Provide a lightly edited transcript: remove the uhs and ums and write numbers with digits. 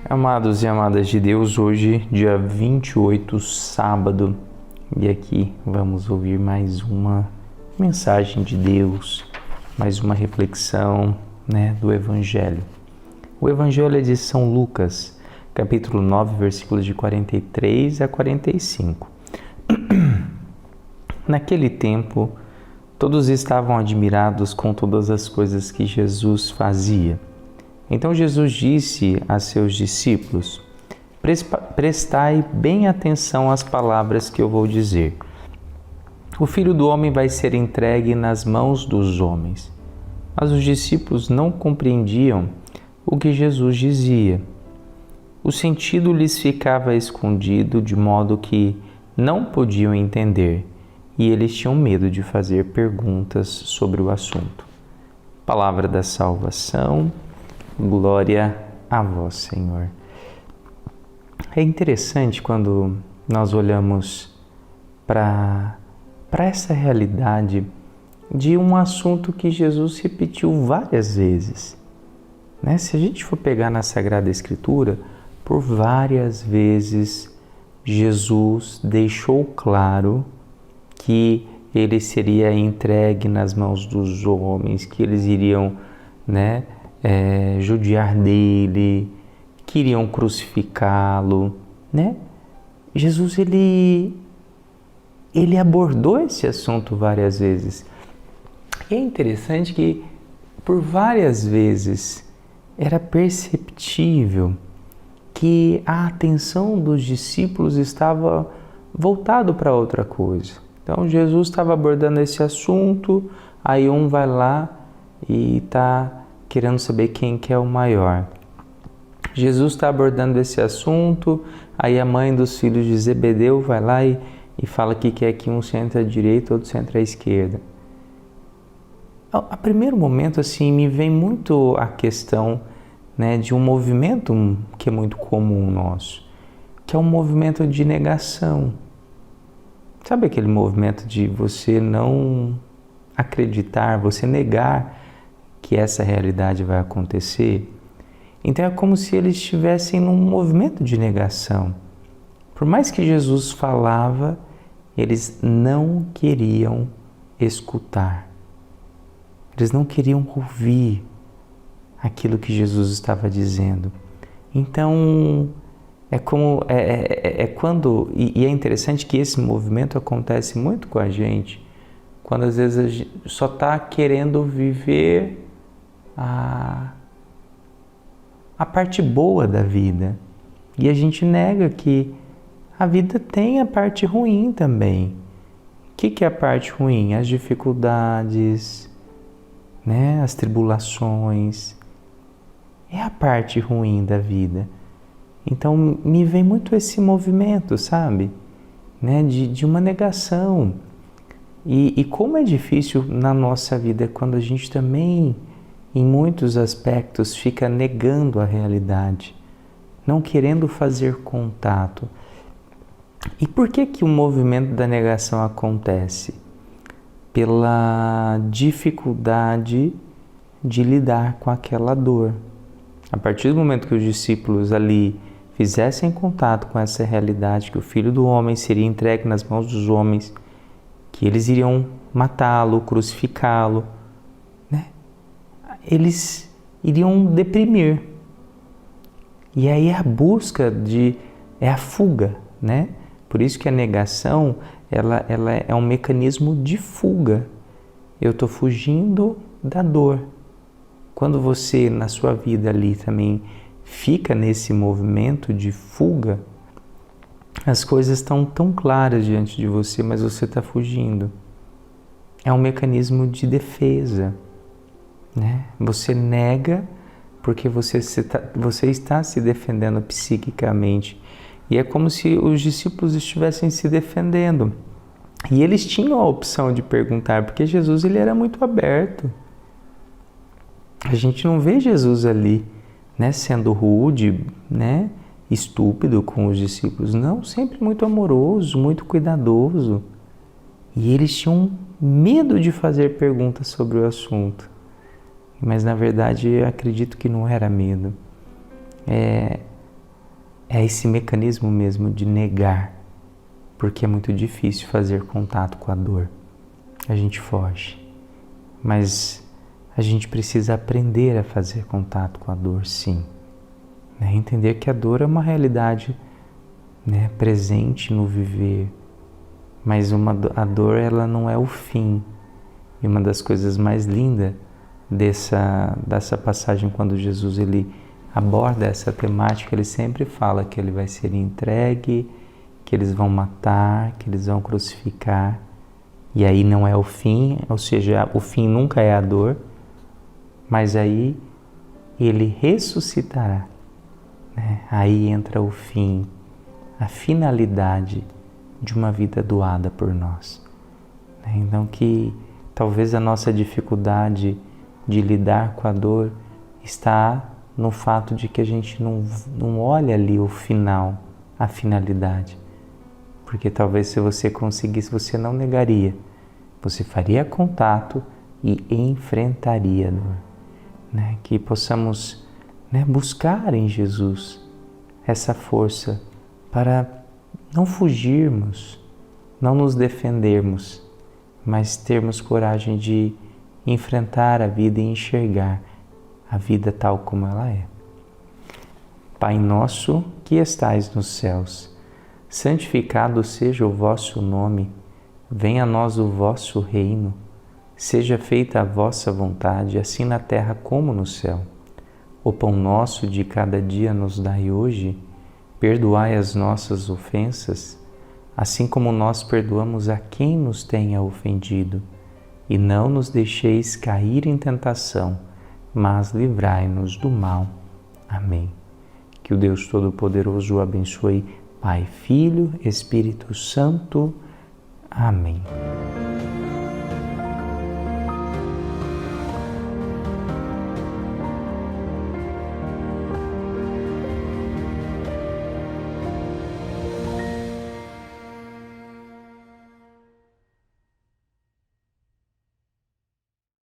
Amados e amadas de Deus, hoje, dia 28, sábado, e aqui vamos ouvir mais uma mensagem de Deus, mais uma reflexão, do Evangelho. O Evangelho é de São Lucas, capítulo 9, versículos de 43 a 45. Naquele tempo, todos estavam admirados com todas as coisas que Jesus fazia. Então Jesus disse a seus discípulos: prestai bem atenção às palavras que eu vou dizer. O Filho do Homem vai ser entregue nas mãos dos homens. Mas os discípulos não compreendiam o que Jesus dizia. O sentido lhes ficava escondido, de modo que não podiam entender, e eles tinham medo de fazer perguntas sobre o assunto. Palavra da salvação. Glória a vós, Senhor. É interessante quando nós olhamos para essa realidade de um assunto que Jesus repetiu várias vezes. Se a gente for pegar na Sagrada Escritura, por várias vezes Jesus deixou claro que ele seria entregue nas mãos dos homens, que eles iriam, judiar dele, queriam crucificá-lo, Jesus, ele abordou esse assunto várias vezes. E é interessante que por várias vezes era perceptível que a atenção dos discípulos estava voltado para outra coisa. Então Jesus estava abordando esse assunto, aí um vai lá e está querendo saber quem que é o maior. Jesus está abordando esse assunto, aí a mãe dos filhos de Zebedeu vai lá e fala que quer que um sente à direita, outro sente à esquerda. A primeiro momento, me vem muito a questão, de um movimento que é muito comum nosso, que é um movimento de negação. Sabe aquele movimento de você não acreditar, você negar que essa realidade vai acontecer? Então é como se eles estivessem num movimento de negação. Por mais que Jesus falava, eles não queriam escutar. Eles não queriam ouvir aquilo que Jesus estava dizendo. Então é interessante que esse movimento acontece muito com a gente, quando às vezes a gente só está querendo viver a parte boa da vida. E a gente nega que a vida tem a parte ruim também. O que é a parte ruim? As dificuldades, as tribulações. É a parte ruim da vida. Então me vem muito esse movimento, sabe? De uma negação. E como é difícil na nossa vida quando a gente também, em muitos aspectos, fica negando a realidade, não querendo fazer contato. E por que o movimento da negação acontece? Pela dificuldade de lidar com aquela dor. A partir do momento que os discípulos ali fizessem contato com essa realidade, que o Filho do Homem seria entregue nas mãos dos homens, que eles iriam matá-lo, crucificá-lo, eles iriam deprimir. E aí a busca é a fuga, Por isso que a negação, ela é um mecanismo de fuga. Eu estou fugindo da dor. Quando você, na sua vida ali também, fica nesse movimento de fuga, as coisas estão tão claras diante de você, mas você está fugindo. É um mecanismo de defesa. Você nega porque você está se defendendo psiquicamente. E é como se os discípulos estivessem se defendendo. E eles tinham a opção de perguntar, porque Jesus ele era muito aberto. A gente não vê Jesus ali, sendo rude, estúpido com os discípulos. Não, sempre muito amoroso, muito cuidadoso. E eles tinham medo de fazer perguntas sobre o assunto. Mas na verdade eu acredito que não era medo. é esse mecanismo mesmo de negar, porque é muito difícil fazer contato com a dor. A gente foge, mas a gente precisa aprender a fazer contato com a dor, sim. Entender que a dor é uma realidade, presente no viver, mas a dor ela não é o fim. E uma das coisas mais lindas dessa passagem, quando Jesus ele aborda essa temática, ele sempre fala que ele vai ser entregue, que eles vão matar, que eles vão crucificar, e aí não é o fim, ou seja, o fim nunca é a dor, mas aí ele ressuscitará, Aí entra o fim, a finalidade de uma vida doada por nós. Então que talvez a nossa dificuldade de lidar com a dor está no fato de que a gente não olha ali o final, a finalidade. Porque talvez se você conseguisse, você não negaria. Você faria contato e enfrentaria a dor. Que possamos buscar em Jesus essa força para não fugirmos, não nos defendermos, mas termos coragem de enfrentar a vida e enxergar a vida tal como ela é. Pai nosso que estais nos céus, santificado seja o vosso nome, venha a nós o vosso reino, seja feita a vossa vontade, assim na terra como no céu. O pão nosso de cada dia nos dai hoje, perdoai as nossas ofensas, assim como nós perdoamos a quem nos tenha ofendido, e não nos deixeis cair em tentação, mas livrai-nos do mal. Amém. Que o Deus Todo-Poderoso o abençoe, Pai, Filho, Espírito Santo. Amém.